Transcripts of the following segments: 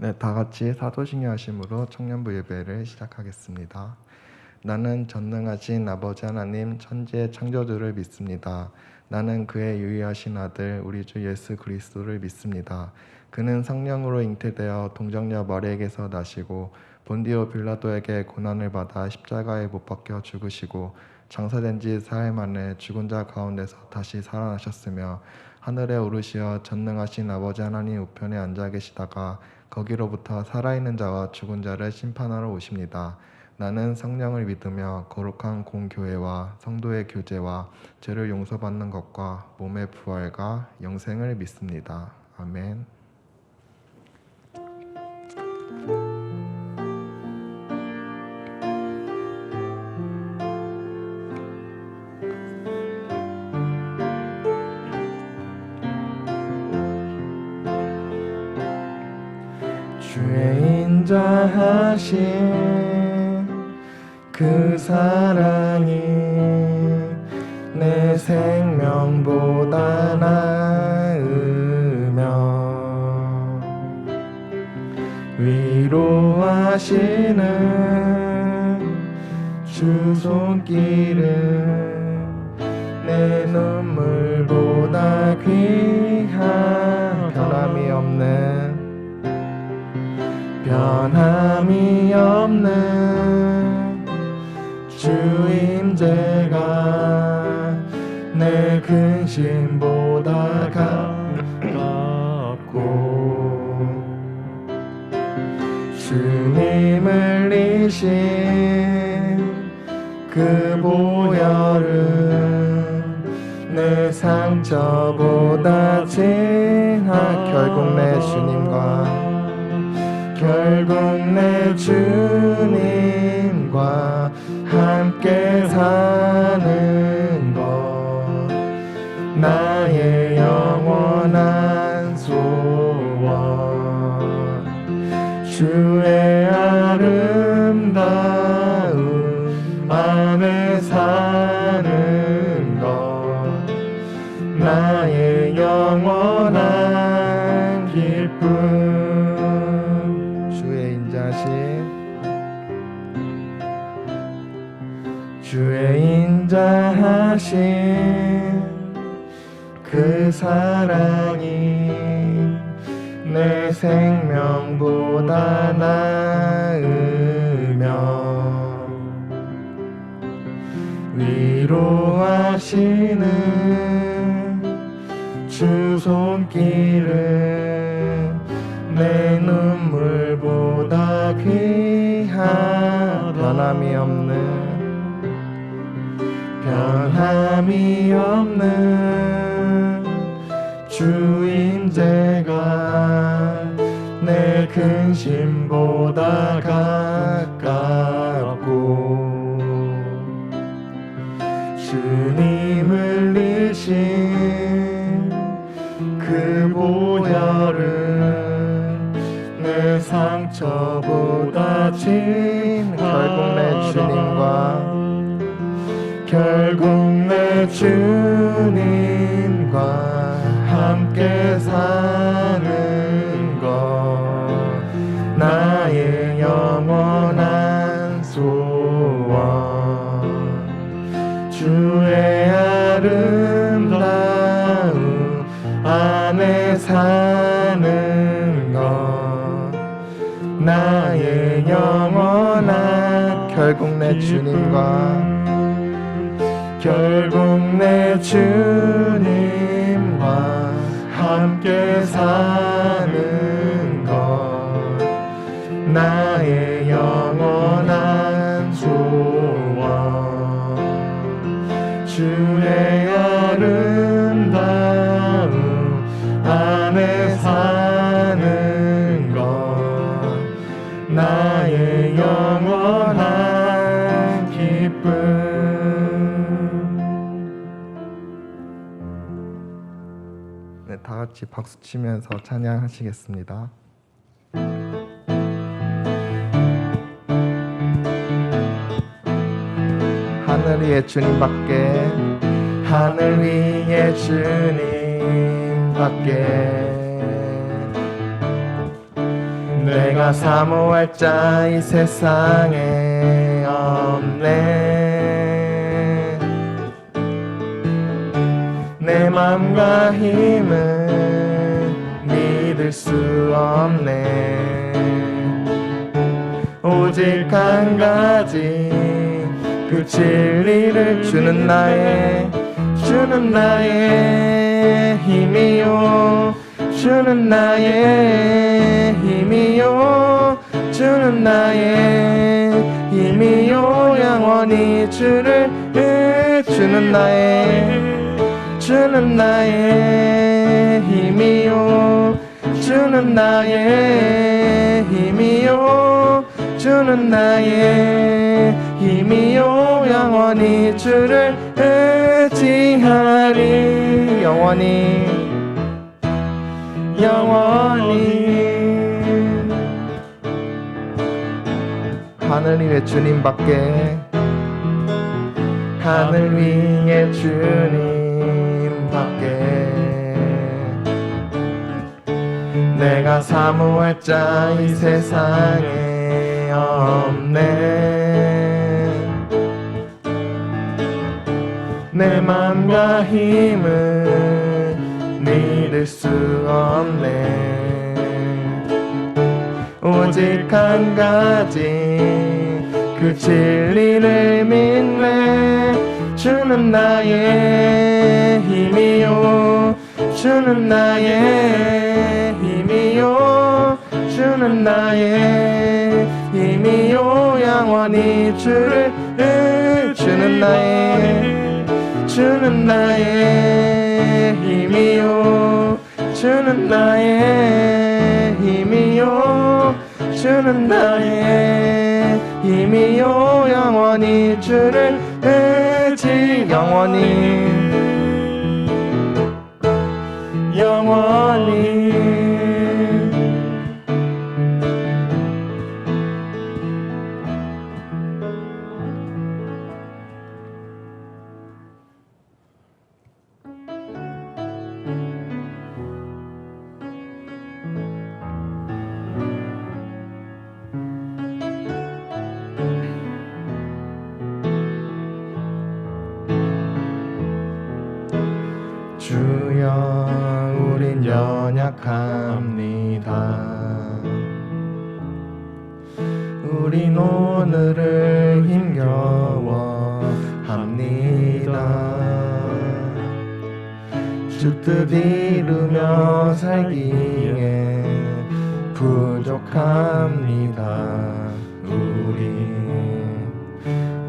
네, 다 같이 사도신경 하심으로 청년부 예배를 시작하겠습니다. 나는 전능하신 아버지 하나님 천지의 창조주를 믿습니다. 나는 그의 유일하신 아들 우리 주 예수 그리스도를 믿습니다. 그는 성령으로 잉태되어 동정녀 마리에게서 나시고 본디오 빌라도에게 고난을 받아 십자가에 못 박혀 죽으시고 장사된 지 사흘 만에 죽은 자 가운데서 다시 살아나셨으며 하늘에 오르시어 전능하신 아버지 하나님 우편에 앉아 계시다가 거기로부터 살아있는 자와 죽은 자를 심판하러 오십니다. 나는 성령을 믿으며 거룩한 공교회와 성도의 교제와 죄를 용서받는 것과 몸의 부활과 영생을 믿습니다. 아멘. 주의 인자하신 그 사랑이 내 생명보다 나으며 위로하시는 주 손길은 내 눈물보다 귀한 변함이 없는 주 임재가 내 근심보다 가깝고 주님을 흘리신 그 보혈은 내 상처보다 진한 결국 내 주님과 함께 사는 것 나의 영원한 소원 주의 아름다운 안에 사는 것 나의 영원한 기쁨 주의 인자하신 그 사랑이 내 생명보다 나으며 위로하시는 주 손길은 내 눈물보다 귀한 변함이 없는 주 임재가 내 근심보다 가깝고 주님을 흘리신 그 보혈은 내 상처보다 결국 내 주님과 함께 사는 것 나의 영원한 소원 주의 아름다운 안에 사는 것 나의 영원한 결국 내 주님과 함께 사는 것 나의 영원한 소원 주의 아름다운 안에 사는 것 나의 영원한 기쁨 네, 다 같이 박수 치면서 찬양하시겠습니다. 하늘 위에 주님밖에 하늘 위에 주님밖에 내가 사모할 자 이 세상에 없네. 내 맘과 힘은 믿을 수 없네. 오직 한 가지 그 진리를 주는 나의 힘이요, 주는 나의 힘이요, 주는 나의 힘이요. 영원히 주를 주는 나의 힘이요, 주는 나의 힘이요, 주는 나의 힘이요. 영원히 주를 의지하리. 영원히 하늘 위에 주님밖에, 하늘 위에 주님밖에 내가 사모할 자 이 세상에 없네. 내 맘과 힘은 믿을 수 없네. 오직 한 가지 그 진리를 믿네. 주는 나의 힘이요, 주는 나의 힘이요, 주는 나의 힘이요. 영원히 주를 주는 나의 힘이요, 주는 나의 힘이요, 주는 나의 힘이요. 영원히 주를 의지, 영원히 주여 우린 연약합니다. 우린 오늘을 힘겨워합니다. 주 뜻 이루며 살기에 부족합니다.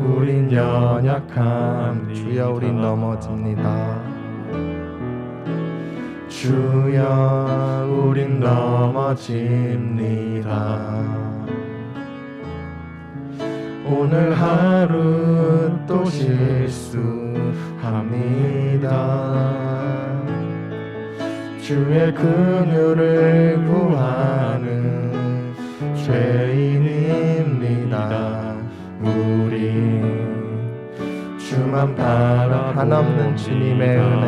우린 연약함. 주여 우린 넘어집니다. 주여 우린 넘어집니다. 오늘 하루 또 실수합니다. 주의 긍휼을 구하는 죄인입니다. 우리 주만 바라 한없는 주님의 은혜,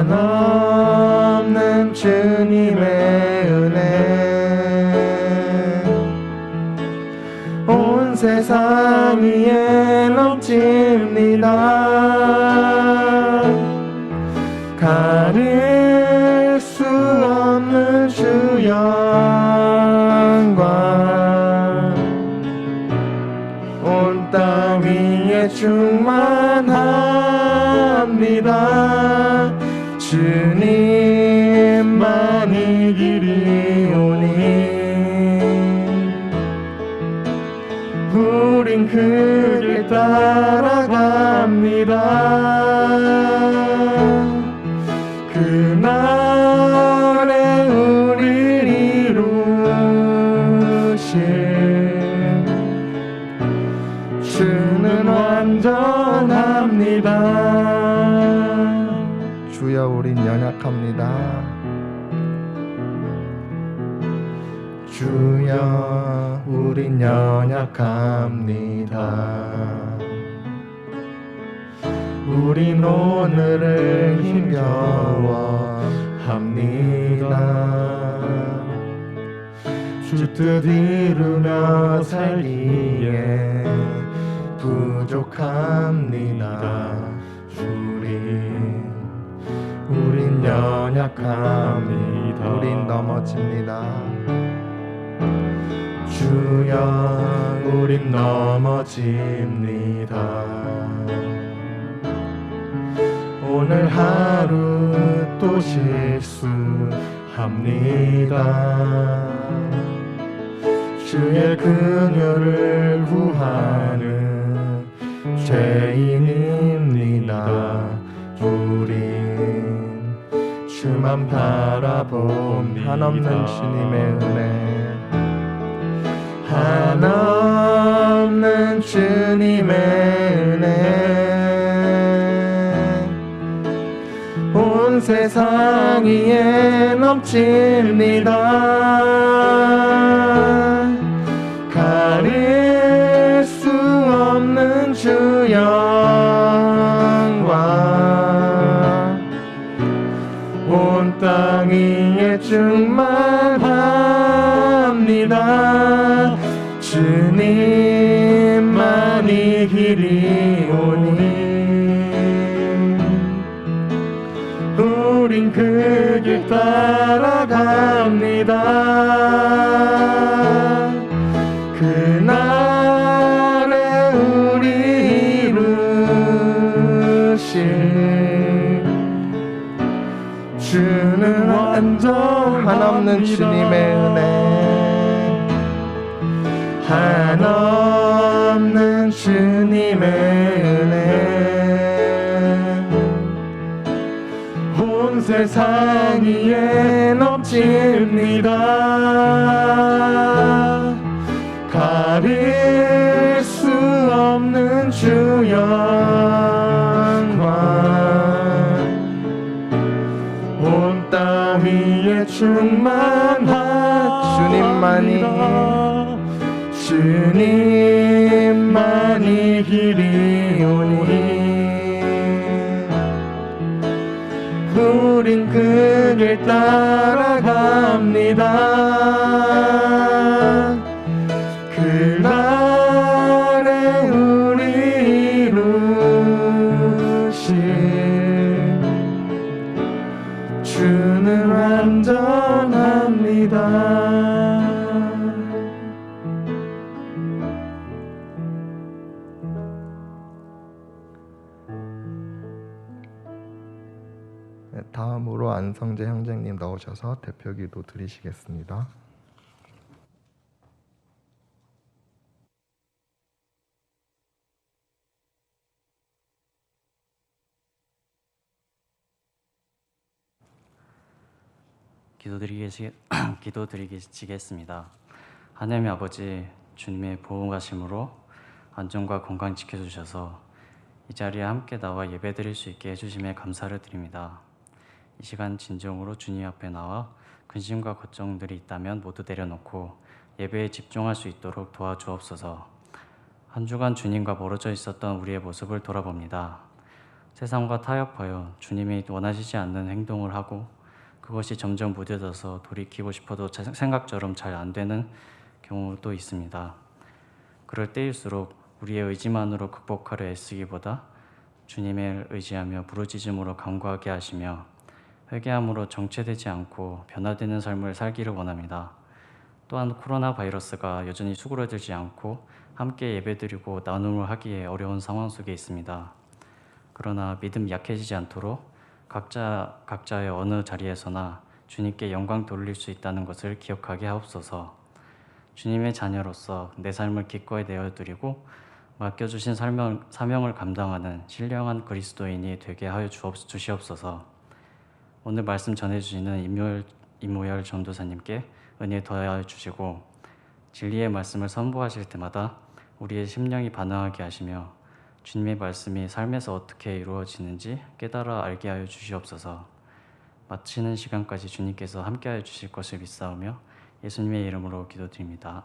한없는 주님의 은혜 온 세상 위에 넘칩니다. 가릴 수 없는 주 영광 온 땅 위에 충만합니다. 주님만이 길이오니 우린 그 길 따라갑니다. 그날에 우릴 이루실 주는 완전합니다. 주여 우린 연약합니다. 주여 우린 연약합니다. 우린 오늘을 힘겨워합니다. 주 뜻 이루며 살기에 부족합니다. 우린 연약합니다. 우린 넘어집니다. 주여, 우린 넘어집니다. 오늘 하루 또 실수합니다. 주의 긍휼을 구하는 죄인입니다. 우린 주만 바라봅니다. 한없는 주님의 은혜, 한없는 주님의 은혜, 온 세상 위에 넘칩니다. 가릴 수 없는 주 영광, 온 땅 위에 충만합니다. 주님만이 길이 오니 우린 그 길 따라갑니다. 그날에 우리 이루실 주는 완전 한없는 주님의 은혜, 한없는 주님의 은혜, 온 세상 위에 넘칩니다. 가릴 수 없는 주 영광, 온 땅 위에 충만한 주님만이 길이 오니 우린 그 길 따라갑니다. 그날에 우리 이루실 주는 완전합니다. 다음으로 안성재 형제님 나오셔서 대표기도 드리시겠습니다. 기도드리겠습니다. 하나님 아버지, 주님의 보호하심으로 안전과 건강 지켜주셔서 이 자리에 함께 나와 예배드릴 수 있게 해주심에 감사를 드립니다. 이 시간 진정으로 주님 앞에 나와 근심과 걱정들이 있다면 모두 내려놓고 예배에 집중할 수 있도록 도와주옵소서. 한 주간 주님과 멀어져 있었던 우리의 모습을 돌아봅니다. 세상과 타협하여 주님이 원하시지 않는 행동을 하고 그것이 점점 무뎌져서 돌이키고 싶어도 생각처럼 잘 안 되는 경우도 있습니다. 그럴 때일수록 우리의 의지만으로 극복하려 애쓰기보다 주님을 의지하며 부르짖음으로 간구하게 하시며 회개함으로 정체되지 않고 변화되는 삶을 살기를 원합니다. 또한 코로나 바이러스가 여전히 수그러들지 않고 함께 예배드리고 나눔을 하기에 어려운 상황 속에 있습니다. 그러나 믿음 약해지지 않도록 각자의 어느 자리에서나 주님께 영광 돌릴 수 있다는 것을 기억하게 하옵소서. 주님의 자녀로서 내 삶을 기꺼이 내어드리고 맡겨주신 사명을 감당하는 신령한 그리스도인이 되게 하여 주시옵소서. 오늘 말씀 전해주시는 임무열 전도사님께 은혜 더하여 주시고 진리의 말씀을 선포하실 때마다 우리의 심령이 반응하게 하시며 주님의 말씀이 삶에서 어떻게 이루어지는지 깨달아 알게 하여 주시옵소서. 마치는 시간까지 주님께서 함께하여 주실 것을 믿사오며 예수님의 이름으로 기도드립니다.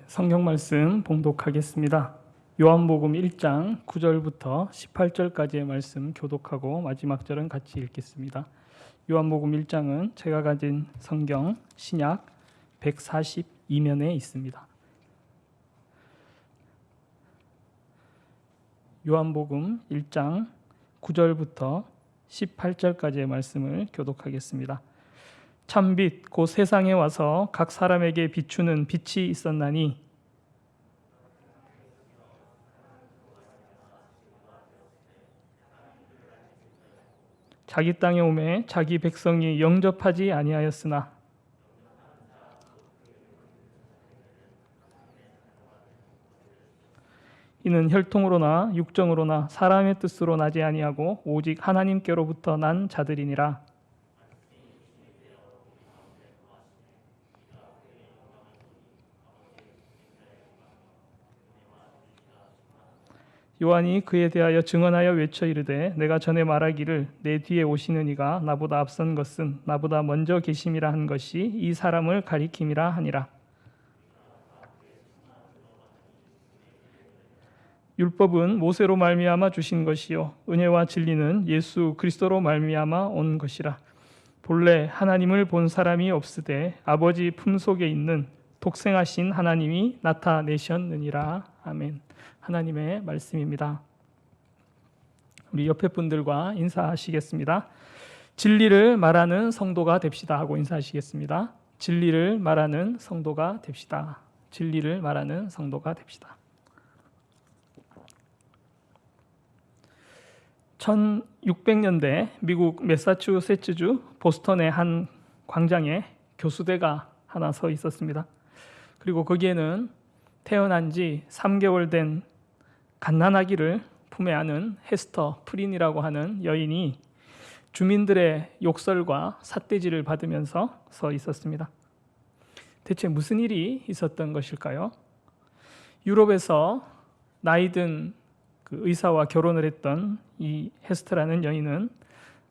성경 말씀 봉독하겠습니다. 요한복음 1장 9절부터 18절까지의 말씀 교독하고 마지막 절은 같이 읽겠습니다. 요한복음 1장은 제가 가진 성경 신약 142면에 있습니다. 요한복음 1장 9절부터 18절까지의 말씀을 교독하겠습니다. 참빛 곧 세상에 와서 각 사람에게 비추는 빛이 있었나니 자기 땅에 오매 자기 백성이 영접하지 아니하였으나 이는 혈통으로나 육정으로나 사람의 뜻으로 나지 아니하고 오직 하나님께로부터 난 자들이니라. 요한이 그에 대하여 증언하여 외쳐 이르되 내가 전에 말하기를 내 뒤에 오시는 이가 나보다 앞선 것은 나보다 먼저 계심이라 한 것이 이 사람을 가리킴이라 하니라. 율법은 모세로 말미암아 주신 것이요 은혜와 진리는 예수 그리스도로 말미암아 온 것이라. 본래 하나님을 본 사람이 없으되 아버지 품속에 있는 독생하신 하나님이 나타내셨느니라. 아멘. 하나님의 말씀입니다. 우리 옆에 분들과 인사하시겠습니다. 진리를 말하는 성도가 됩시다 하고 인사하시겠습니다. 진리를 말하는 성도가 됩시다. 진리를 말하는 성도가 됩시다. 1600년대 미국 매사추세츠주 보스턴의 한 광장에 교수대가 하나 서 있었습니다. 그리고 거기에는 태어난 지 3개월 된 갓난아기를 품에 안은 헤스터 프린이라고 하는 여인이 주민들의 욕설과 삿대질을 받으면서 서 있었습니다. 대체 무슨 일이 있었던 것일까요? 유럽에서 나이든 그 의사와 결혼을 했던 이 헤스터라는 여인은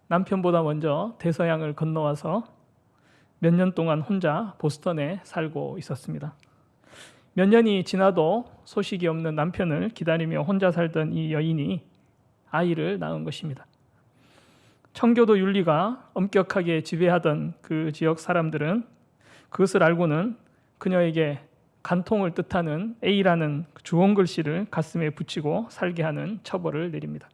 남편보다 먼저 대서양을 건너와서 몇 년 동안 혼자 보스턴에 살고 있었습니다. 몇 년이 지나도 소식이 없는 남편을 기다리며 혼자 살던 이 여인이 아이를 낳은 것입니다. 청교도 윤리가 엄격하게 지배하던 그 지역 사람들은 그것을 알고는 그녀에게 간통을 뜻하는 A라는 주홍 글씨를 가슴에 붙이고 살게 하는 처벌을 내립니다.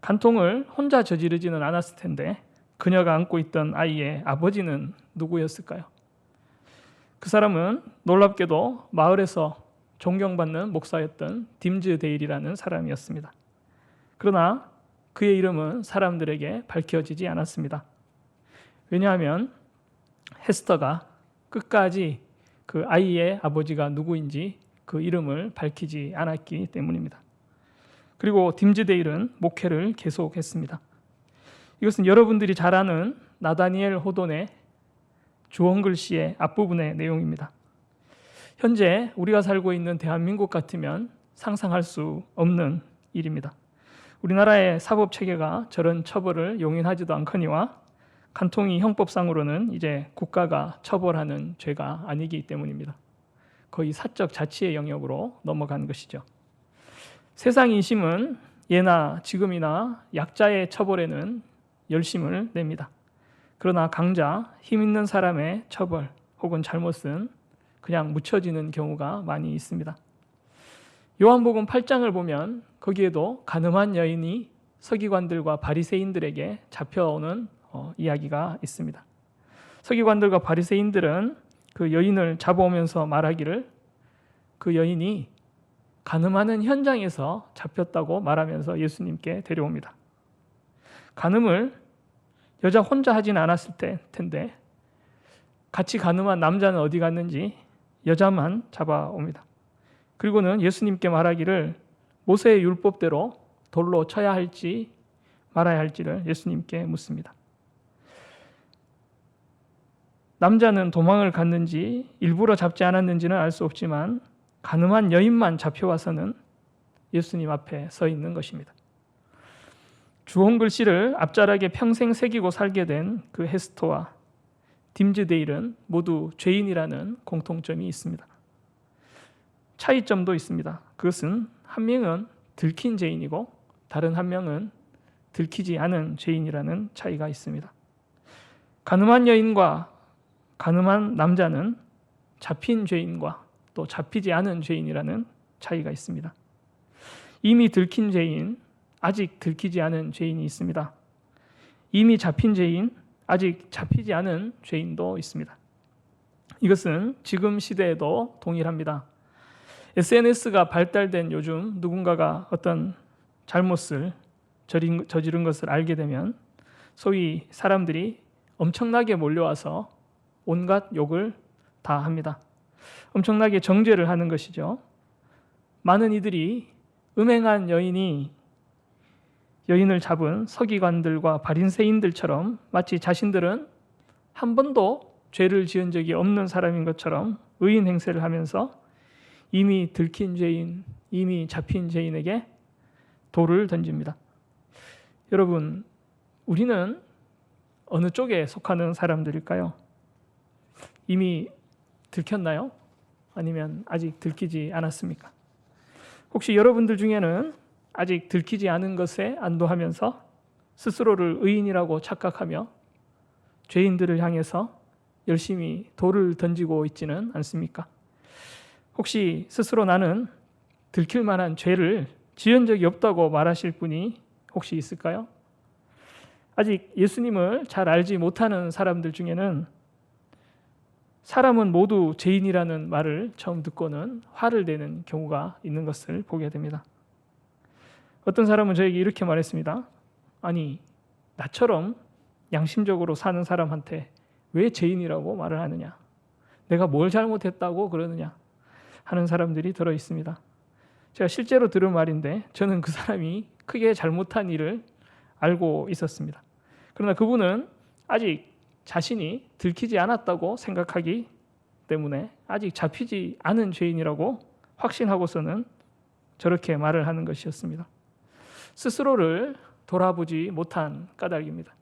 간통을 혼자 저지르지는 않았을 텐데 그녀가 안고 있던 아이의 아버지는 누구였을까요? 그 사람은 놀랍게도 마을에서 존경받는 목사였던 딤즈 데일이라는 사람이었습니다. 그러나 그의 이름은 사람들에게 밝혀지지 않았습니다. 왜냐하면 헤스터가 끝까지 그 아이의 아버지가 누구인지 그 이름을 밝히지 않았기 때문입니다. 그리고 딤즈 데일은 목회를 계속했습니다. 이것은 여러분들이 잘 아는 나다니엘 호돈의 주홍글씨의 앞부분의 내용입니다. 현재 우리가 살고 있는 대한민국 같으면 상상할 수 없는 일입니다. 우리나라의 사법체계가 저런 처벌을 용인하지도 않거니와 간통이 형법상으로는 이제 국가가 처벌하는 죄가 아니기 때문입니다. 거의 사적 자치의 영역으로 넘어간 것이죠. 세상 인심은 예나 지금이나 약자의 처벌에는 열심을 냅니다. 그러나 강자, 힘 있는 사람의 처벌 혹은 잘못은 그냥 묻혀지는 경우가 많이 있습니다. 요한복음 8장을 보면 거기에도 가늠한 여인이 서기관들과 바리새인들에게 잡혀오는 이야기가 있습니다. 서기관들과 바리새인들은 그 여인을 잡아오면서 말하기를 그 여인이 간음하는 현장에서 잡혔다고 말하면서 예수님께 데려옵니다. 간음을 여자 혼자 하진 않았을 텐데 같이 간음한 남자는 어디 갔는지 여자만 잡아옵니다. 그리고는 예수님께 말하기를 모세의 율법대로 돌로 쳐야 할지 말아야 할지를 예수님께 묻습니다. 남자는 도망을 갔는지 일부러 잡지 않았는지는 알 수 없지만 간음한 여인만 잡혀와서는 예수님 앞에 서 있는 것입니다. 주홍 글씨를 앞자락에 평생 새기고 살게 된 그 헤스터와 딤즈 데일은 모두 죄인이라는 공통점이 있습니다. 차이점도 있습니다. 그것은 한 명은 들킨 죄인이고 다른 한 명은 들키지 않은 죄인이라는 차이가 있습니다. 간음한 여인과 간음한 남자는 잡힌 죄인과 또 잡히지 않은 죄인이라는 차이가 있습니다. 이미 들킨 죄인, 아직 들키지 않은 죄인이 있습니다. 이미 잡힌 죄인, 아직 잡히지 않은 죄인도 있습니다. 이것은 지금 시대에도 동일합니다. SNS가 발달된 요즘 누군가가 어떤 잘못을 저지른 것을 알게 되면 소위 사람들이 엄청나게 몰려와서 온갖 욕을 다 합니다. 엄청나게 정죄를 하는 것이죠. 많은 이들이 음행한 여인을 잡은 서기관들과 바리새인들처럼 마치 자신들은 한 번도 죄를 지은 적이 없는 사람인 것처럼 의인 행세를 하면서 이미 들킨 죄인, 이미 잡힌 죄인에게 돌을 던집니다. 여러분, 우리는 어느 쪽에 속하는 사람들일까요? 이미 들켰나요? 아니면 아직 들키지 않았습니까? 혹시 여러분들 중에는 아직 들키지 않은 것에 안도하면서 스스로를 의인이라고 착각하며 죄인들을 향해서 열심히 돌을 던지고 있지는 않습니까? 혹시 스스로 나는 들킬 만한 죄를 지은 적이 없다고 말하실 분이 혹시 있을까요? 아직 예수님을 잘 알지 못하는 사람들 중에는 사람은 모두 죄인이라는 말을 처음 듣고는 화를 내는 경우가 있는 것을 보게 됩니다. 어떤 사람은 저에게 이렇게 말했습니다. 아니, 나처럼 양심적으로 사는 사람한테 왜 죄인이라고 말을 하느냐? 내가 뭘 잘못했다고 그러느냐? 하는 사람들이 들어 있습니다. 제가 실제로 들은 말인데 저는 그 사람이 크게 잘못한 일을 알고 있었습니다. 그러나 그분은 아직 자신이 들키지 않았다고 생각하기 때문에 아직 잡히지 않은 죄인이라고 확신하고서는 저렇게 말을 하는 것이었습니다. 스스로를 돌아보지 못한 까닭입니다.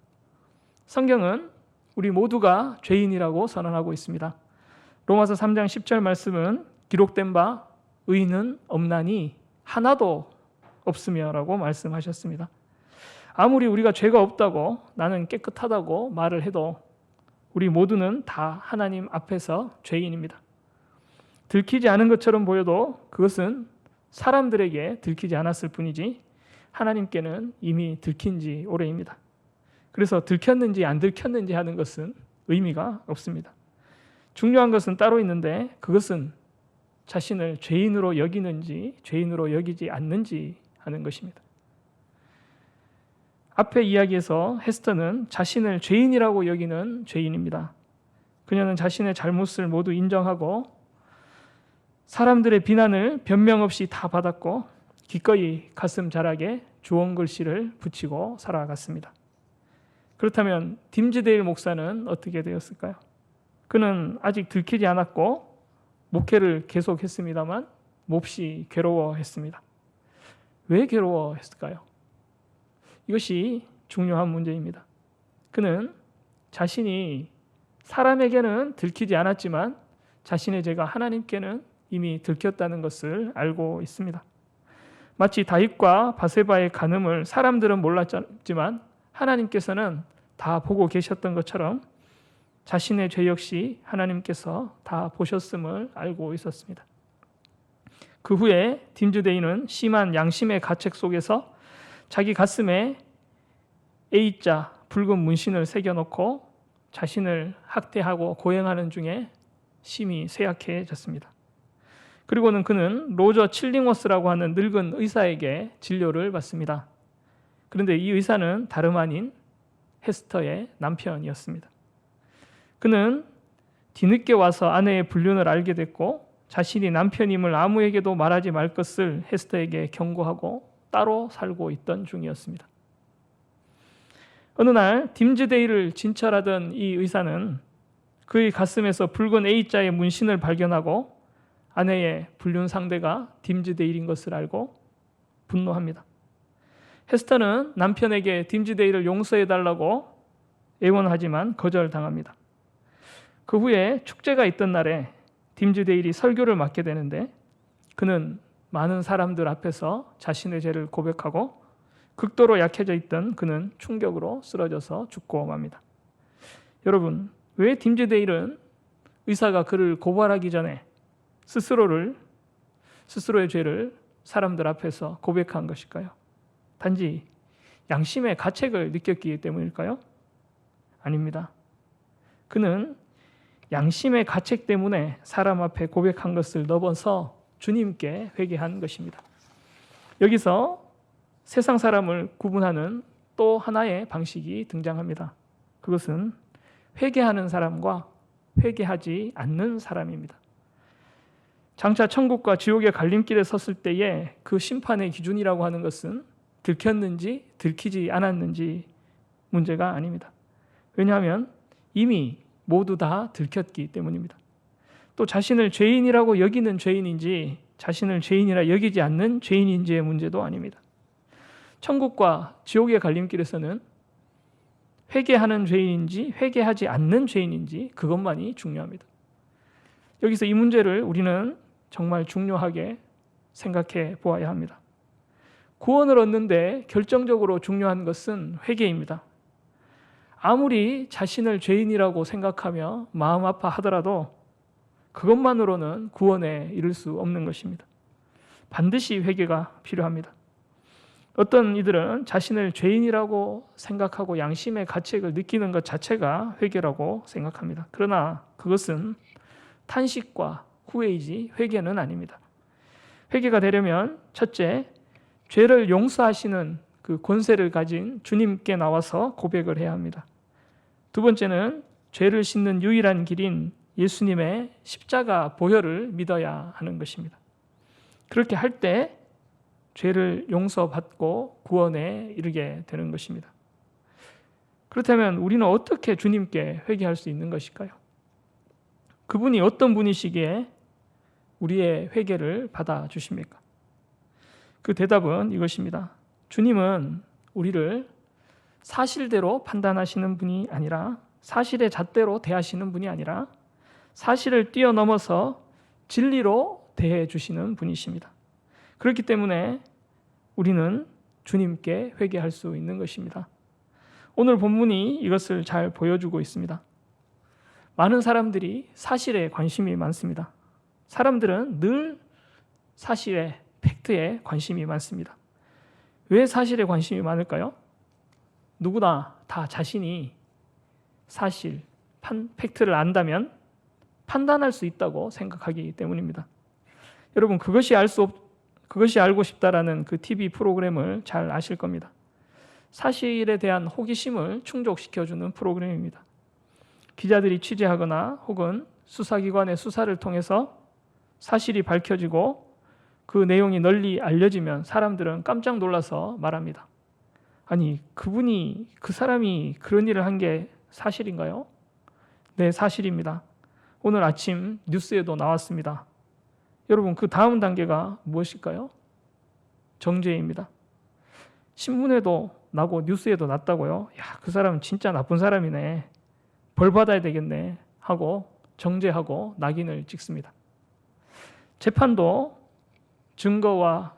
성경은 우리 모두가 죄인이라고 선언하고 있습니다. 로마서 3장 10절 말씀은 기록된 바 의인은 없나니 하나도 없으며라고 말씀하셨습니다. 아무리 우리가 죄가 없다고 나는 깨끗하다고 말을 해도 우리 모두는 다 하나님 앞에서 죄인입니다. 들키지 않은 것처럼 보여도 그것은 사람들에게 들키지 않았을 뿐이지 하나님께는 이미 들킨 지 오래입니다. 그래서 들켰는지 안 들켰는지 하는 것은 의미가 없습니다. 중요한 것은 따로 있는데 그것은 자신을 죄인으로 여기는지 죄인으로 여기지 않는지 하는 것입니다. 앞의 이야기에서 헤스터는 자신을 죄인이라고 여기는 죄인입니다. 그녀는 자신의 잘못을 모두 인정하고 사람들의 비난을 변명 없이 다 받았고 기꺼이 가슴 자락에 주홍글씨를 붙이고 살아갔습니다. 그렇다면 딤즈데일 목사는 어떻게 되었을까요? 그는 아직 들키지 않았고 목회를 계속했습니다만 몹시 괴로워했습니다. 왜 괴로워했을까요? 이것이 중요한 문제입니다. 그는 자신이 사람에게는 들키지 않았지만 자신의 죄가 하나님께는 이미 들켰다는 것을 알고 있습니다. 마치 다윗과 바세바의 간음을 사람들은 몰랐지만 하나님께서는 다 보고 계셨던 것처럼 자신의 죄 역시 하나님께서 다 보셨음을 알고 있었습니다. 그 후에 딤즈데이는 심한 양심의 가책 속에서 자기 가슴에 A자 붉은 문신을 새겨놓고 자신을 학대하고 고행하는 중에 심히 쇠약해졌습니다. 그리고는 그는 로저 칠링워스라고 하는 늙은 의사에게 진료를 받습니다. 그런데 이 의사는 다름 아닌 헤스터의 남편이었습니다. 그는 뒤늦게 와서 아내의 불륜을 알게 됐고 자신이 남편임을 아무에게도 말하지 말 것을 헤스터에게 경고하고 따로 살고 있던 중이었습니다. 어느 날 딤즈데이를 진찰하던 이 의사는 그의 가슴에서 붉은 A자의 문신을 발견하고 아내의 불륜 상대가 딤즈데이인 것을 알고 분노합니다. 헤스터는 남편에게 딤즈데이를 용서해달라고 애원하지만 거절당합니다. 그 후에 축제가 있던 날에 딤즈데일이 설교를 맡게 되는데 그는 많은 사람들 앞에서 자신의 죄를 고백하고 극도로 약해져 있던 그는 충격으로 쓰러져서 죽고 맙니다. 여러분, 왜 팀즈데일은 의사가 그를 고발하기 전에 스스로의 죄를 사람들 앞에서 고백한 것일까요? 단지 양심의 가책을 느꼈기 때문일까요? 아닙니다. 그는 양심의 가책 때문에 사람 앞에 고백한 것을 넘어서 주님께 회개한 것입니다. 여기서 세상 사람을 구분하는 또 하나의 방식이 등장합니다. 그것은 회개하는 사람과 회개하지 않는 사람입니다. 장차 천국과 지옥의 갈림길에 섰을 때에 그 심판의 기준이라고 하는 것은 들켰는지 들키지 않았는지 문제가 아닙니다. 왜냐하면 이미 모두 다 들켰기 때문입니다. 또 자신을 죄인이라고 여기는 죄인인지 자신을 죄인이라 여기지 않는 죄인인지의 문제도 아닙니다. 천국과 지옥의 갈림길에서는 회개하는 죄인인지 회개하지 않는 죄인인지 그것만이 중요합니다. 여기서 이 문제를 우리는 정말 중요하게 생각해 보아야 합니다. 구원을 얻는데 결정적으로 중요한 것은 회개입니다. 아무리 자신을 죄인이라고 생각하며 마음 아파하더라도 그것만으로는 구원에 이를 수 없는 것입니다. 반드시 회개가 필요합니다. 어떤 이들은 자신을 죄인이라고 생각하고 양심의 가책을 느끼는 것 자체가 회개라고 생각합니다. 그러나 그것은 탄식과 후회이지 회개는 아닙니다. 회개가 되려면 첫째, 죄를 용서하시는 그 권세를 가진 주님께 나와서 고백을 해야 합니다. 두 번째는 죄를 씻는 유일한 길인 예수님의 십자가 보혈을 믿어야 하는 것입니다. 그렇게 할 때 죄를 용서받고 구원에 이르게 되는 것입니다. 그렇다면 우리는 어떻게 주님께 회개할 수 있는 것일까요? 그분이 어떤 분이시기에 우리의 회개를 받아주십니까? 그 대답은 이것입니다. 주님은 우리를 사실대로 판단하시는 분이 아니라 사실의 잣대로 대하시는 분이 아니라 사실을 뛰어넘어서 진리로 대해 주시는 분이십니다. 그렇기 때문에 우리는 주님께 회개할 수 있는 것입니다. 오늘 본문이 이것을 잘 보여주고 있습니다. 많은 사람들이 사실에 관심이 많습니다. 사람들은 늘 사실에, 팩트에 관심이 많습니다. 왜 사실에 관심이 많을까요? 누구나 다 자신이 사실, 팩트를 안다면 판단할 수 있다고 생각하기 때문입니다. 여러분, 그것이 알고 싶다라는 그 TV 프로그램을 잘 아실 겁니다. 사실에 대한 호기심을 충족시켜주는 프로그램입니다. 기자들이 취재하거나 혹은 수사기관의 수사를 통해서 사실이 밝혀지고 그 내용이 널리 알려지면 사람들은 깜짝 놀라서 말합니다. 아니, 그 사람이 그런 일을 한 게 사실인가요? 네, 사실입니다. 오늘 아침 뉴스에도 나왔습니다. 여러분, 그 다음 단계가 무엇일까요? 정죄입니다. 신문에도 나고 뉴스에도 났다고요? 야, 그 사람은 진짜 나쁜 사람이네. 벌 받아야 되겠네 하고 정죄하고 낙인을 찍습니다. 재판도 증거와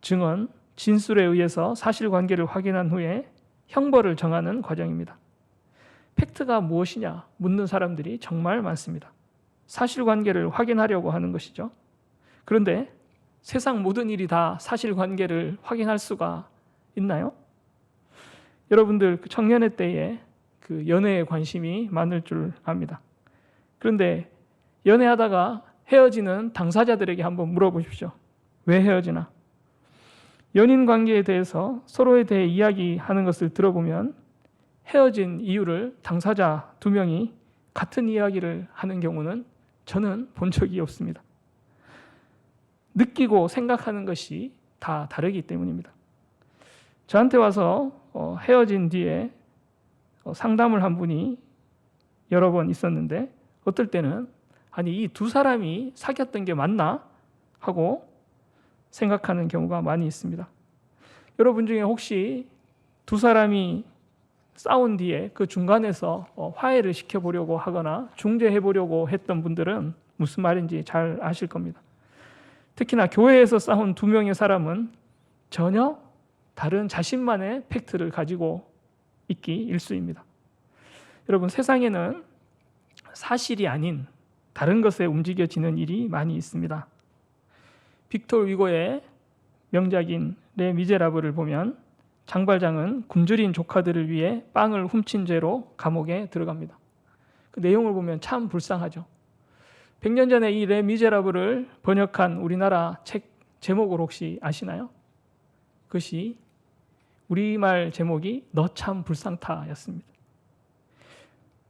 증언, 진술에 의해서 사실관계를 확인한 후에 형벌을 정하는 과정입니다. 팩트가 무엇이냐 묻는 사람들이 정말 많습니다. 사실관계를 확인하려고 하는 것이죠. 그런데 세상 모든 일이 다 사실관계를 확인할 수가 있나요? 여러분들 청년의 때에 그 연애에 관심이 많을 줄 압니다. 그런데 연애하다가 헤어지는 당사자들에게 한번 물어보십시오. 왜 헤어지나? 연인 관계에 대해서 서로에 대해 이야기하는 것을 들어보면 헤어진 이유를 당사자 두 명이 같은 이야기를 하는 경우는 저는 본 적이 없습니다. 느끼고 생각하는 것이 다 다르기 때문입니다. 저한테 와서 헤어진 뒤에 상담을 한 분이 여러 번 있었는데 어떨 때는 아니, 이 두 사람이 사귀었던 게 맞나? 하고 생각하는 경우가 많이 있습니다. 여러분 중에 혹시 두 사람이 싸운 뒤에 그 중간에서 화해를 시켜보려고 하거나 중재해보려고 했던 분들은 무슨 말인지 잘 아실 겁니다. 특히나 교회에서 싸운 두 명의 사람은 전혀 다른 자신만의 팩트를 가지고 있기 일쑤입니다. 여러분, 세상에는 사실이 아닌 다른 것에 움직여지는 일이 많이 있습니다. 빅토르 위고의 명작인 레 미제라블을 보면 장발장은 굶주린 조카들을 위해 빵을 훔친 죄로 감옥에 들어갑니다. 그 내용을 보면 참 불쌍하죠. 100년 전에 이 레 미제라블을 번역한 우리나라 책 제목을 혹시 아시나요? 그것이 우리말 제목이 너 참 불쌍타였습니다.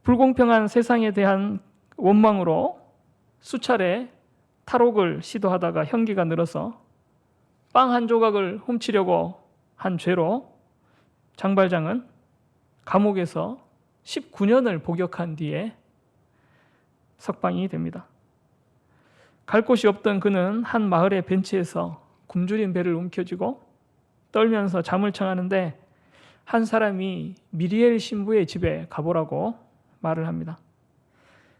불공평한 세상에 대한 원망으로 수차례 탈옥을 시도하다가 형기가 늘어서 빵 한 조각을 훔치려고 한 죄로 장발장은 감옥에서 19년을 복역한 뒤에 석방이 됩니다. 갈 곳이 없던 그는 한 마을의 벤치에서 굶주린 배를 움켜쥐고 떨면서 잠을 청하는데 한 사람이 미리엘 신부의 집에 가보라고 말을 합니다.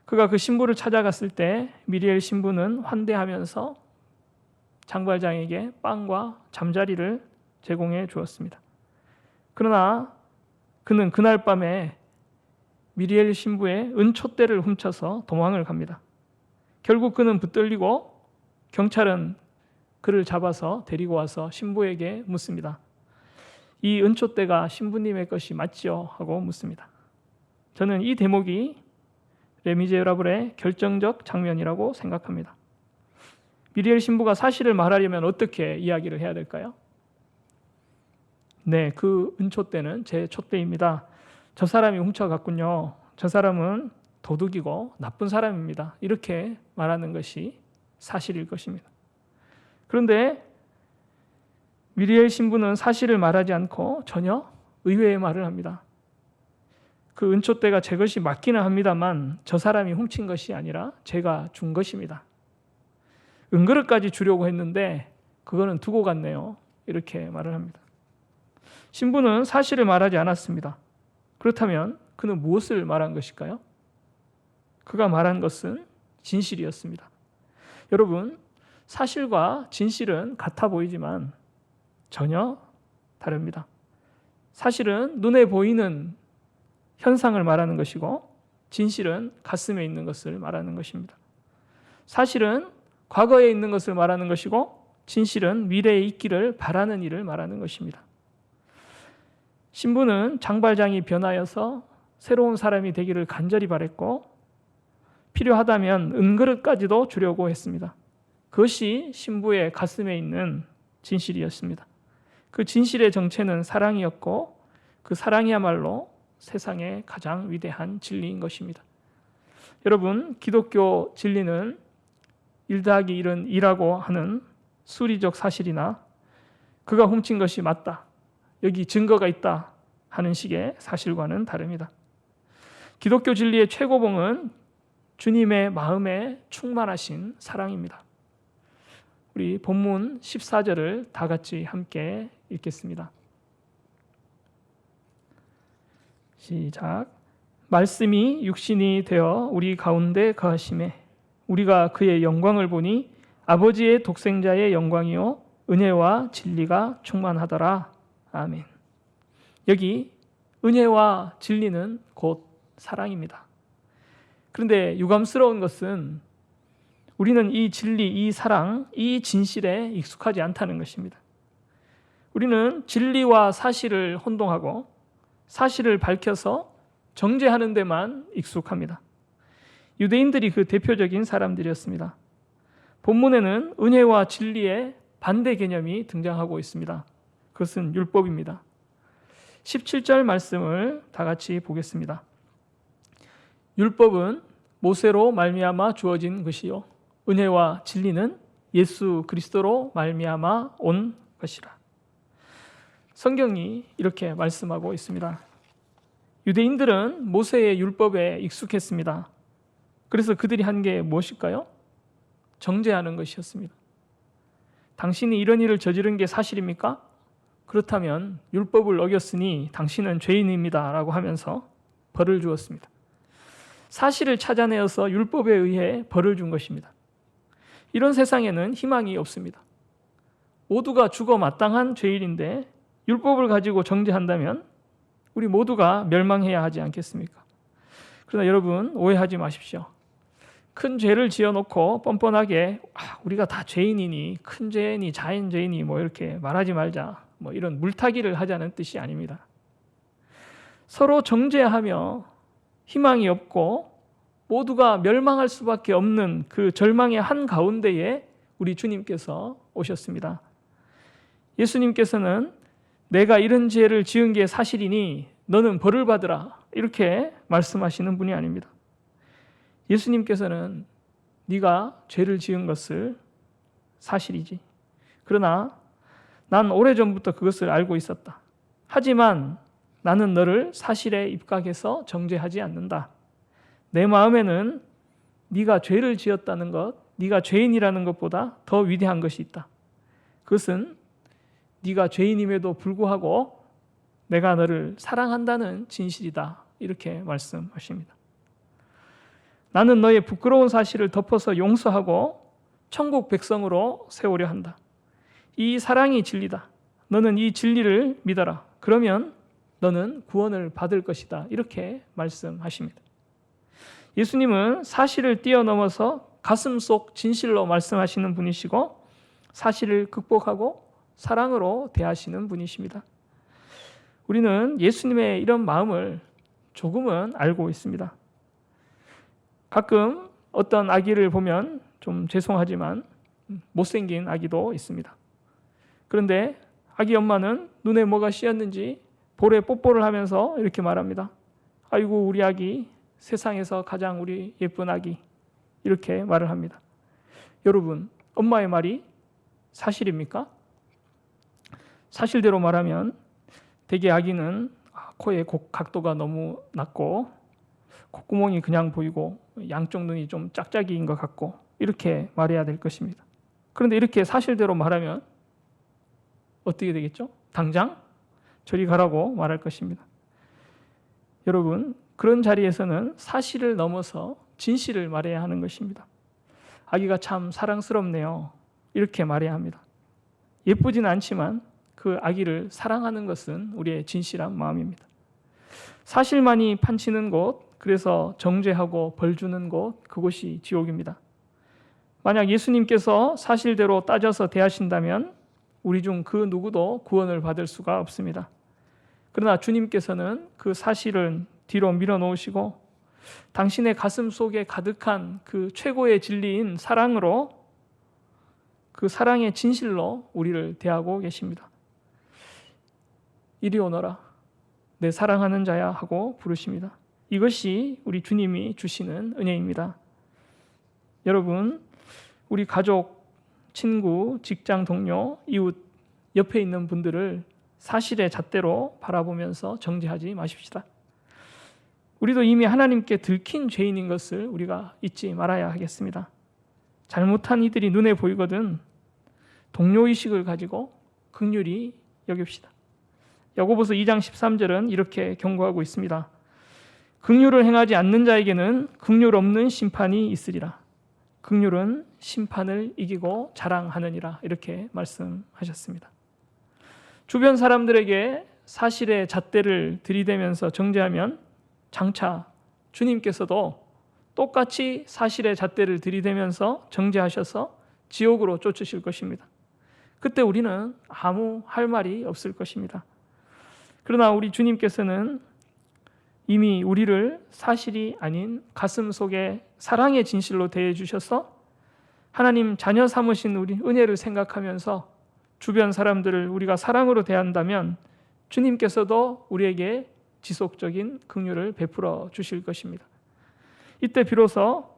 그가 그 신부를 찾아갔을 때 미리엘 신부는 환대하면서 장발장에게 빵과 잠자리를 제공해 주었습니다. 그러나 그는 그날 밤에 미리엘 신부의 은촛대를 훔쳐서 도망을 갑니다. 결국 그는 붙들리고 경찰은 그를 잡아서 데리고 와서 신부에게 묻습니다. 이 은촛대가 신부님의 것이 맞지요? 하고 묻습니다. 저는 이 대목이 레 미제라블의 결정적 장면이라고 생각합니다. 미리엘 신부가 사실을 말하려면 어떻게 이야기를 해야 될까요? 네, 그 은촛대는 제 촛대입니다. 저 사람이 훔쳐갔군요. 저 사람은 도둑이고 나쁜 사람입니다. 이렇게 말하는 것이 사실일 것입니다. 그런데 미리엘 신부는 사실을 말하지 않고 전혀 의외의 말을 합니다. 그 은촛대가 제 것이 맞기는 합니다만 저 사람이 훔친 것이 아니라 제가 준 것입니다. 은그릇까지 주려고 했는데 그거는 두고 갔네요. 이렇게 말을 합니다. 신부는 사실을 말하지 않았습니다. 그렇다면 그는 무엇을 말한 것일까요? 그가 말한 것은 진실이었습니다. 여러분, 사실과 진실은 같아 보이지만 전혀 다릅니다. 사실은 눈에 보이는 현상을 말하는 것이고 진실은 가슴에 있는 것을 말하는 것입니다. 사실은 과거에 있는 것을 말하는 것이고 진실은 미래에 있기를 바라는 일을 말하는 것입니다. 신부는 장발장이 변하여서 새로운 사람이 되기를 간절히 바랬고 필요하다면 은그릇까지도 주려고 했습니다. 그것이 신부의 가슴에 있는 진실이었습니다. 그 진실의 정체는 사랑이었고 그 사랑이야말로 세상의 가장 위대한 진리인 것입니다. 여러분, 기독교 진리는 1 더하기 1은 2라고 하는 수리적 사실이나 그가 훔친 것이 맞다, 여기 증거가 있다 하는 식의 사실과는 다릅니다. 기독교 진리의 최고봉은 주님의 마음에 충만하신 사랑입니다. 우리 본문 14절을 다 같이 함께 읽겠습니다. 시작. 말씀이 육신이 되어 우리 가운데 거하심에 우리가 그의 영광을 보니 아버지의 독생자의 영광이요 은혜와 진리가 충만하더라. 아멘. 여기 은혜와 진리는 곧 사랑입니다. 그런데 유감스러운 것은 우리는 이 진리, 이 사랑, 이 진실에 익숙하지 않다는 것입니다. 우리는 진리와 사실을 혼동하고 사실을 밝혀서 정죄하는 데만 익숙합니다. 유대인들이 그 대표적인 사람들이었습니다. 본문에는 은혜와 진리의 반대 개념이 등장하고 있습니다. 그것은 율법입니다. 17절 말씀을 다 같이 보겠습니다. 율법은 모세로 말미암아 주어진 것이요 은혜와 진리는 예수 그리스도로 말미암아 온 것이라. 성경이 이렇게 말씀하고 있습니다. 유대인들은 모세의 율법에 익숙했습니다. 그래서 그들이 한 게 무엇일까요? 정죄하는 것이었습니다. 당신이 이런 일을 저지른 게 사실입니까? 그렇다면 율법을 어겼으니 당신은 죄인입니다 라고 하면서 벌을 주었습니다. 사실을 찾아내어서 율법에 의해 벌을 준 것입니다. 이런 세상에는 희망이 없습니다. 모두가 죽어 마땅한 죄인인데 율법을 가지고 정죄한다면 우리 모두가 멸망해야 하지 않겠습니까? 그러나 여러분, 오해하지 마십시오. 큰 죄를 지어놓고 뻔뻔하게 우리가 다 죄인이니 큰 죄니 작은 죄니 뭐 이렇게 말하지 말자, 뭐 이런 물타기를 하자는 뜻이 아닙니다. 서로 정죄하며 희망이 없고 모두가 멸망할 수밖에 없는 그 절망의 한가운데에 우리 주님께서 오셨습니다. 예수님께서는 내가 이런 죄를 지은 게 사실이니 너는 벌을 받으라, 이렇게 말씀하시는 분이 아닙니다. 예수님께서는 네가 죄를 지은 것을 사실이지. 그러나 난 오래전부터 그것을 알고 있었다. 하지만 나는 너를 사실에 입각해서 정죄하지 않는다. 내 마음에는 네가 죄를 지었다는 것, 네가 죄인이라는 것보다 더 위대한 것이 있다. 그것은 네가 죄인임에도 불구하고 내가 너를 사랑한다는 진실이다. 이렇게 말씀하십니다. 나는 너의 부끄러운 사실을 덮어서 용서하고 천국 백성으로 세우려 한다. 이 사랑이 진리다. 너는 이 진리를 믿어라. 그러면 너는 구원을 받을 것이다. 이렇게 말씀하십니다. 예수님은 사실을 뛰어넘어서 가슴 속 진실로 말씀하시는 분이시고 사실을 극복하고 사랑으로 대하시는 분이십니다. 우리는 예수님의 이런 마음을 조금은 알고 있습니다. 가끔 어떤 아기를 보면 좀 죄송하지만 못생긴 아기도 있습니다. 그런데 아기 엄마는 눈에 뭐가 씌었는지 볼에 뽀뽀를 하면서 이렇게 말합니다. 아이고 우리 아기, 세상에서 가장 우리 예쁜 아기, 이렇게 말을 합니다. 여러분, 엄마의 말이 사실입니까? 사실대로 말하면 대개 아기는 코의 각도가 너무 낮고 콧구멍이 그냥 보이고 양쪽 눈이 좀 짝짝이인 것 같고 이렇게 말해야 될 것입니다. 그런데 이렇게 사실대로 말하면 어떻게 되겠죠? 당장 저리 가라고 말할 것입니다. 여러분, 그런 자리에서는 사실을 넘어서 진실을 말해야 하는 것입니다. 아기가 참 사랑스럽네요. 이렇게 말해야 합니다. 예쁘지는 않지만 그 아기를 사랑하는 것은 우리의 진실한 마음입니다. 사실만이 판치는 곳, 그래서 정죄하고 벌 주는 곳, 그곳이 지옥입니다. 만약 예수님께서 사실대로 따져서 대하신다면 우리 중 그 누구도 구원을 받을 수가 없습니다. 그러나 주님께서는 그 사실은 뒤로 밀어놓으시고 당신의 가슴 속에 가득한 그 최고의 진리인 사랑으로, 그 사랑의 진실로 우리를 대하고 계십니다. 이리 오너라, 내 사랑하는 자야 하고 부르십니다. 이것이 우리 주님이 주시는 은혜입니다. 여러분, 우리 가족, 친구, 직장 동료, 이웃, 옆에 있는 분들을 사실의 잣대로 바라보면서 정죄하지 마십시다. 우리도 이미 하나님께 들킨 죄인인 것을 우리가 잊지 말아야 하겠습니다. 잘못한 이들이 눈에 보이거든 동료의식을 가지고 긍휼히 여깁시다. 야고보서 2장 13절은 이렇게 경고하고 있습니다. 긍휼을 행하지 않는 자에게는 긍휼 없는 심판이 있으리라. 긍휼은 심판을 이기고 자랑하느니라. 이렇게 말씀하셨습니다. 주변 사람들에게 사실의 잣대를 들이대면서 정죄하면 장차 주님께서도 똑같이 사실의 잣대를 들이대면서 정죄하셔서 지옥으로 쫓으실 것입니다. 그때 우리는 아무 할 말이 없을 것입니다. 그러나 우리 주님께서는 이미 우리를 사실이 아닌 가슴 속에 사랑의 진실로 대해 주셔서 하나님 자녀 삼으신 우리 은혜를 생각하면서 주변 사람들을 우리가 사랑으로 대한다면 주님께서도 우리에게 지속적인 긍휼을 베풀어 주실 것입니다. 이때 비로소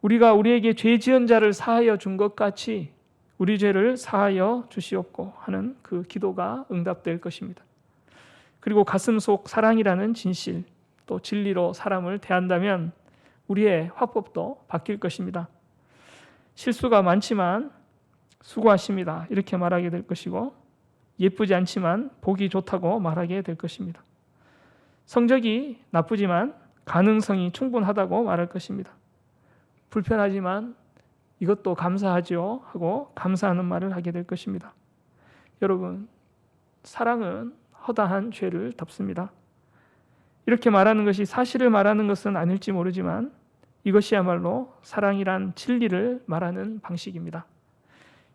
우리가 우리에게 죄 지은 자를 사하여 준 것 같이 우리 죄를 사하여 주시옵고 하는 그 기도가 응답될 것입니다. 그리고 가슴 속 사랑이라는 진실, 또 진리로 사람을 대한다면 우리의 화법도 바뀔 것입니다. 실수가 많지만 수고하십니다, 이렇게 말하게 될 것이고, 예쁘지 않지만 보기 좋다고 말하게 될 것입니다. 성적이 나쁘지만 가능성이 충분하다고 말할 것입니다. 불편하지만 이것도 감사하죠 하고 감사하는 말을 하게 될 것입니다. 여러분, 사랑은 허다한 죄를 덮습니다. 이렇게 말하는 것이 사실을 말하는 것은 아닐지 모르지만 이것이야말로 사랑이란 진리를 말하는 방식입니다.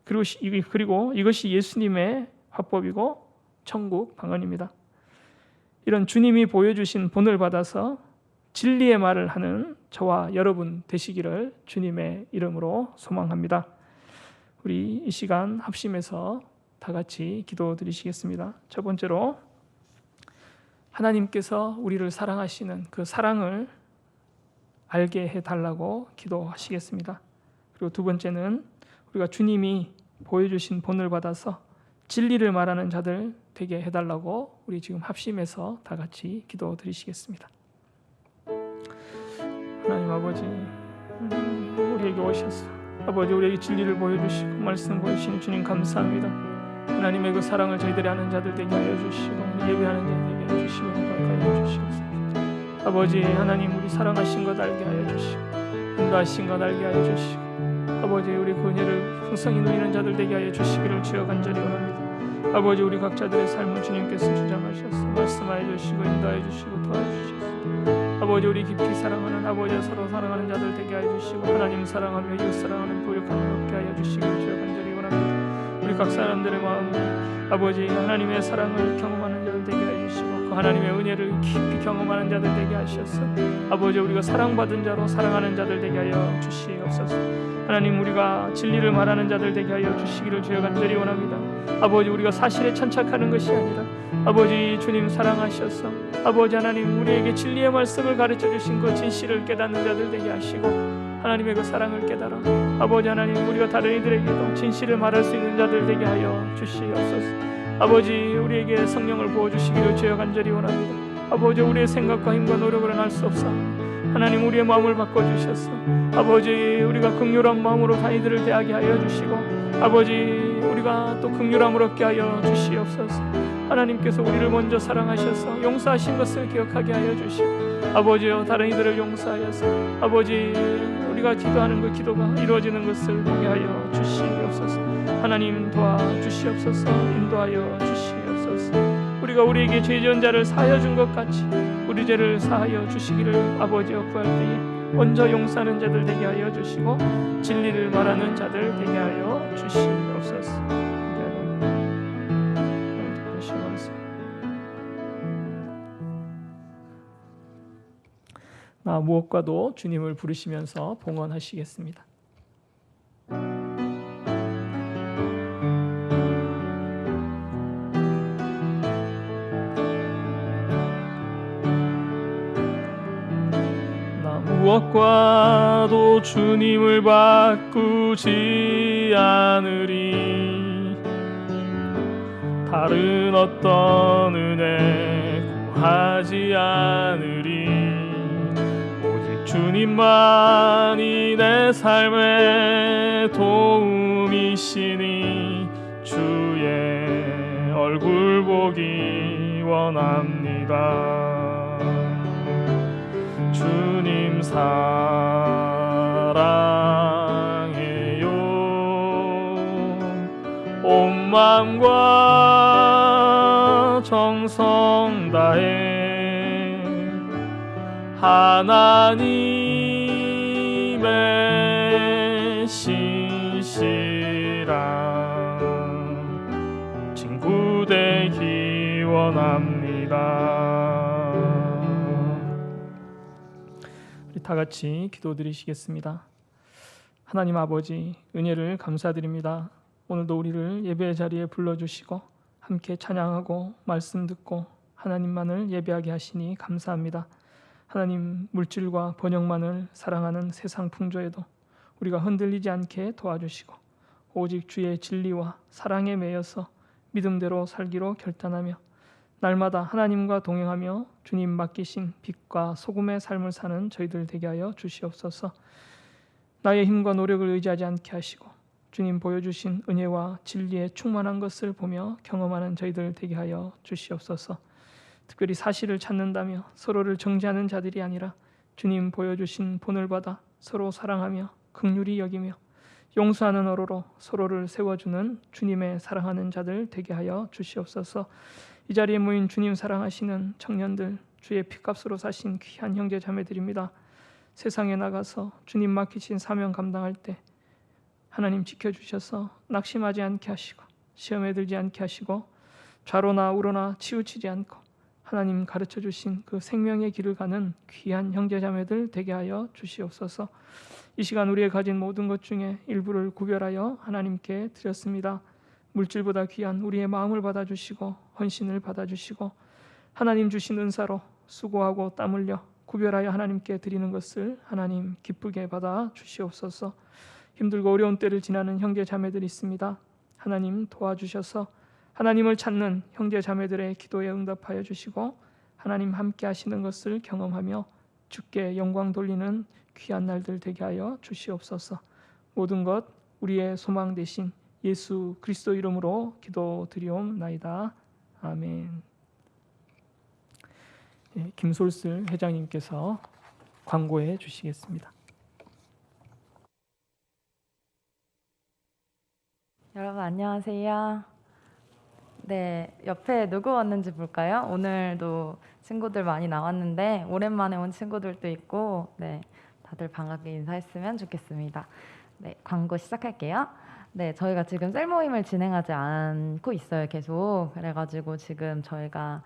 그리고 이것이 예수님의 화법이고 천국 방언입니다. 이런 주님이 보여주신 본을 받아서 진리의 말을 하는 저와 여러분 되시기를 주님의 이름으로 소망합니다. 우리 이 시간 합심해서 다 같이 기도드리시겠습니다. 첫 번째로 하나님께서 우리를 사랑하시는 그 사랑을 알게 해달라고 기도하시겠습니다. 그리고 두 번째는 우리가 주님이 보여주신 본을 받아서 진리를 말하는 자들 되게 해달라고 우리 지금 합심해서 다 같이 기도드리시겠습니다. 하나님 아버지, 우리에게 오셔서 아버지 우리에게 진리를 보여주시고 말씀 보여주시는 주님 감사합니다. 하나님의 그 사랑을 저희들이 아는 자들 되게 하여 주시고 예배하는 자들 되게 하여 주시고 행복하게 주시옵소서. 아버지 하나님, 우리 사랑하신 것 알게 하여 주시고 인도하신 것 알게 하여 주시고 아버지 우리 그 은혜를 풍성히 누리는 자들 되게 하여 주시기를 주여 간절히 원합니다. 아버지 우리 각자들의 삶을 주님께서 주장하셔서 말씀하여 주시고 인도하여 주시고 도와주시옵소서. 아버지 우리 깊이 사랑하는 아버지 서로 사랑하는 자들 되게 하여 주시고 하나님 사랑하며 이웃 사랑하는 부욕함을 얻게 하여 주시기를 주여 간절히 원합니다. 우리 각 사람들의 마음에 아버지 하나님의 사랑을 경험하는 자들 되게 하여 주시고 그 하나님의 은혜를 깊이 경험하는 자들 되게 하셔서 아버지 우리가 사랑받은 자로 사랑하는 자들 되게 하여 주시옵소서. 하나님 우리가 진리를 말하는 자들 되게 하여 주시기를 주여 간절히 원합니다. 아버지 우리가 사실에 천착하는 것이 아니라 아버지 주님 사랑하셔서 아버지 하나님 우리에게 진리의 말씀을 가르쳐 주신 그 진실을 깨닫는 자들 되게 하시고 하나님의 그 사랑을 깨달아 아버지 하나님 우리가 다른 이들에게도 진실을 말할 수 있는 자들 되게 하여 주시옵소서. 아버지 우리에게 성령을 부어주시기를 주여 간절히 원합니다. 아버지 우리의 생각과 힘과 노력으로는 할 수 없사오니 하나님 우리의 마음을 바꿔주셔서 아버지 우리가 긍휼한 마음으로 다니들을 대하게 하여 주시고 아버지 우리가 또 긍휼함을 얻게 하여 주시옵소서. 하나님께서 우리를 먼저 사랑하셔서 용서하신 것을 기억하게 하여 주시고 아버지여 다른 이들을 용서하여서 아버지 우리가 기도하는 그 기도가 이루어지는 것을 보게 하여 주시옵소서. 하나님 도와주시옵소서. 인도하여 주시옵소서. 우리가 우리에게 죄 지은 자를 사하여 준 것 같이 우리 죄를 사하여 주시기를 아버지여 구할 때에 먼저 용서하는 자들 되게 하여 주시고 진리를 말하는 자들 되게 하여 주시옵소서. 나 무엇과도 주님을 부르시면서 봉헌하시겠습니다. 나 무엇과도 주님을 바꾸지 않으리. 다른 어떤 은혜 구하지 않으리. 주님만이 내 삶의 도움이시니 주의 얼굴 보기 원합니다. 주님 사랑해요. 온 마음과 정성 다해 하나님의 신실한 친구 되기 원합니다. 우리 다 같이 기도드리시겠습니다. 하나님 아버지 은혜를 감사드립니다. 오늘도 우리를 예배 자리에 불러주시고 함께 찬양하고 말씀 듣고 하나님만을 예배하게 하시니 감사합니다. 하나님 물질과 번영만을 사랑하는 세상 풍조에도 우리가 흔들리지 않게 도와주시고 오직 주의 진리와 사랑에 매여서 믿음대로 살기로 결단하며 날마다 하나님과 동행하며 주님 맡기신 빛과 소금의 삶을 사는 저희들 되게 하여 주시옵소서. 나의 힘과 노력을 의지하지 않게 하시고 주님 보여주신 은혜와 진리에 충만한 것을 보며 경험하는 저희들 되게 하여 주시옵소서. 특별히 사실을 찾는다며 서로를 정죄하는 자들이 아니라 주님 보여주신 본을 받아 서로 사랑하며 긍휼히 여기며 용서하는 어로로 서로를 세워주는 주님의 사랑하는 자들 되게 하여 주시옵소서. 이 자리에 모인 주님 사랑하시는 청년들, 주의 피값으로 사신 귀한 형제 자매들입니다. 세상에 나가서 주님 맡기신 사명 감당할 때 하나님 지켜주셔서 낙심하지 않게 하시고 시험에 들지 않게 하시고 좌로나 우로나 치우치지 않고 하나님 가르쳐 주신 그 생명의 길을 가는 귀한 형제 자매들 되게 하여 주시옵소서. 이 시간 우리의 가진 모든 것 중에 일부를 구별하여 하나님께 드렸습니다. 물질보다 귀한 우리의 마음을 받아주시고 헌신을 받아주시고 하나님 주신 은사로 수고하고 땀 흘려 구별하여 하나님께 드리는 것을 하나님 기쁘게 받아 주시옵소서. 힘들고 어려운 때를 지나는 형제 자매들이 있습니다. 하나님 도와주셔서 하나님을 찾는 형제 자매들의 기도에 응답하여 주시고 하나님 함께 하시는 것을 경험하며 주께 영광 돌리는 귀한 날들 되게 하여 주시옵소서. 모든 것 우리의 소망 되신 예수 그리스도 이름으로 기도드리옵나이다. 아멘. 김솔슬 회장님께서 광고해 주시겠습니다. 여러분 안녕하세요. 네, 옆에 누구 왔는지 볼까요? 오늘도 친구들 많이 나왔는데 오랜만에 온 친구들도 있고, 네, 다들 반갑게 인사했으면 좋겠습니다. 네, 광고 시작할게요. 네, 저희가 지금 셀 모임을 진행하지 않고 있어요, 계속. 그래가지고 지금 저희가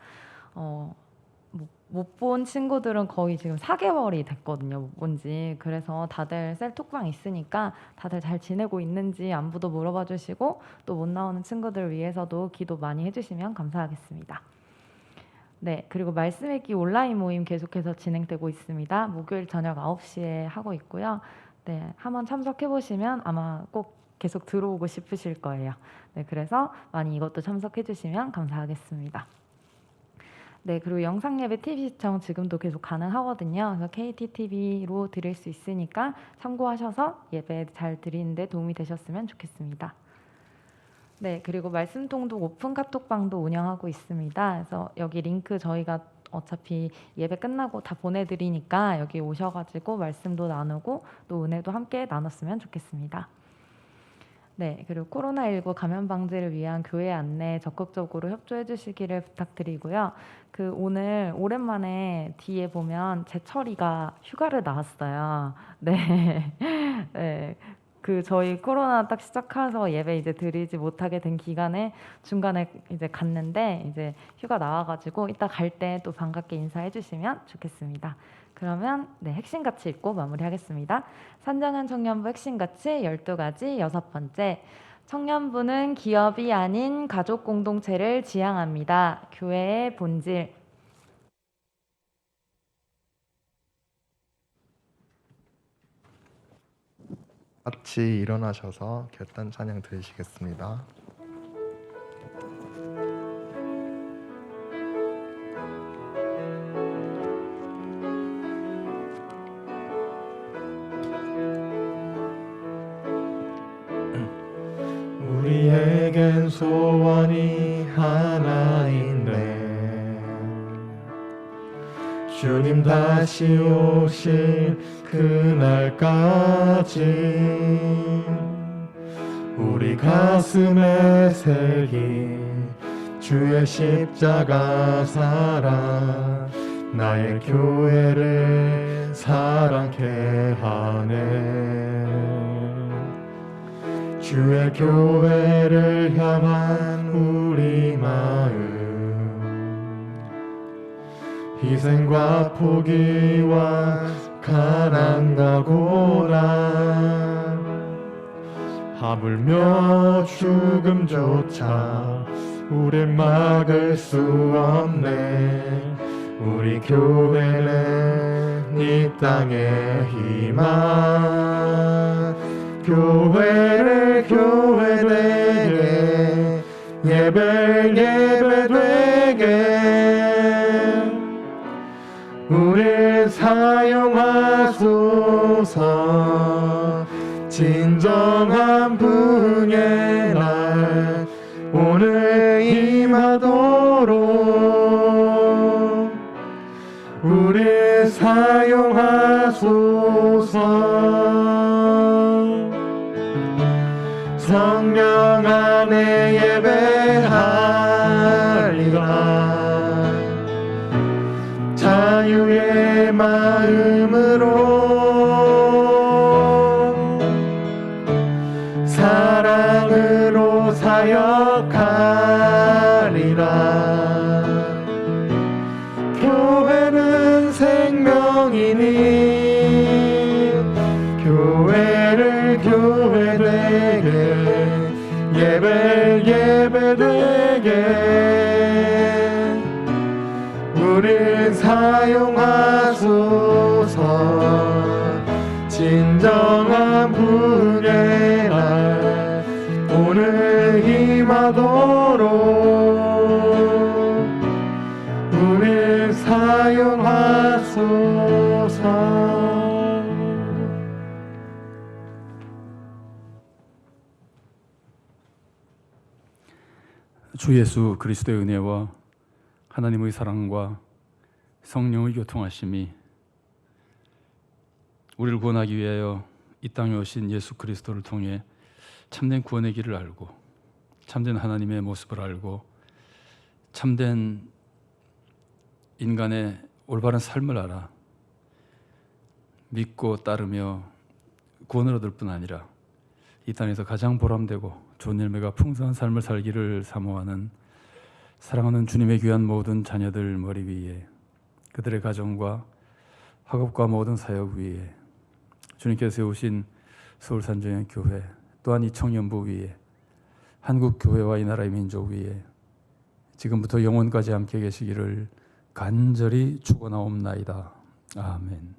못 본 친구들은 거의 지금 4개월이 됐거든요, 못 본지. 그래서 다들 셀 톡방 있으니까 다들 잘 지내고 있는지 안부도 물어봐 주시고 또 못 나오는 친구들 위해서도 기도 많이 해주시면 감사하겠습니다. 네, 그리고 말씀 읽기 온라인 모임 계속해서 진행되고 있습니다. 목요일 저녁 9시에 하고 있고요. 네, 한번 참석해 보시면 아마 꼭 계속 들어오고 싶으실 거예요. 네, 그래서 많이 이것도 참석해 주시면 감사하겠습니다. 네, 그리고 영상 예배 TV 시청 지금도 계속 가능하거든요. 그래서 KTTV로 드릴 수 있으니까 참고하셔서 예배 잘 드리는데 도움이 되셨으면 좋겠습니다. 네, 그리고 말씀 통독 오픈 카톡방도 운영하고 있습니다. 그래서 여기 링크 저희가 어차피 예배 끝나고 다 보내드리니까 여기 오셔가지고 말씀도 나누고 또 은혜도 함께 나눴으면 좋겠습니다. 네, 그리고 코로나19 감염 방지를 위한 교회 안내 적극적으로 협조해 주시기를 부탁드리고요. 오늘 오랜만에 뒤에 보면 제철이가 휴가를 나왔어요. 네, 네. 저희 코로나 딱 시작해서 예배 이제 드리지 못하게 된 기간에 중간에 이제 갔는데 이제 휴가 나와가지고 이따 갈 때 또 반갑게 인사해 주시면 좋겠습니다. 그러면 네, 핵심가치 읽고 마무리하겠습니다. 산정한 청년부 핵심가치 12가지 6번째. 청년부는 기업이 아닌 가족 공동체를 지향합니다. 교회의 본질. 같이 일어나셔서 결단 찬양 들으시겠습니다. 우리에겐 소원이 하나 있네. 주님 다시 오실 그날까지 우리 가슴에 새긴 주의 십자가 사랑 나의 교회를 사랑케 하네. 주의 교회를 향한 우리 마음 희생과 포기와 가난과 고난 하물며 죽음조차 우릴 막을 수 없네. 우리 교회는 이 땅의 희망 교회를 교회되게 예배를 예배되게 우릴 사용하소서. 진정한 부흥의 날 오늘 임하도록 우릴 사용하소서. 마음으로 사랑으로 사역하리라. 교회는 생명이니 교회를 교회되게 예배를 예배되게 우릴 사용하소서. 진정한 분의 날 오늘 임하도록 우릴 사용하소서. 주 예수 그리스도의 은혜와 하나님의 사랑과 성령의 교통하심이 우리를 구원하기 위하여 이 땅에 오신 예수 그리스도를 통해 참된 구원의 길을 알고 참된 하나님의 모습을 알고 참된 인간의 올바른 삶을 알아 믿고 따르며 구원을 얻을 뿐 아니라 이 땅에서 가장 보람되고 좋은 열매가 풍성한 삶을 살기를 사모하는 사랑하는 주님의 귀한 모든 자녀들 머리 위에 그들의 가정과 학업과 모든 사역 위에 주님께서 세우신 서울산정연교회 또한 이 청년부 위에 한국교회와 이 나라의 민족 위에 지금부터 영원까지 함께 계시기를 간절히 축원하옵나이다. 아멘.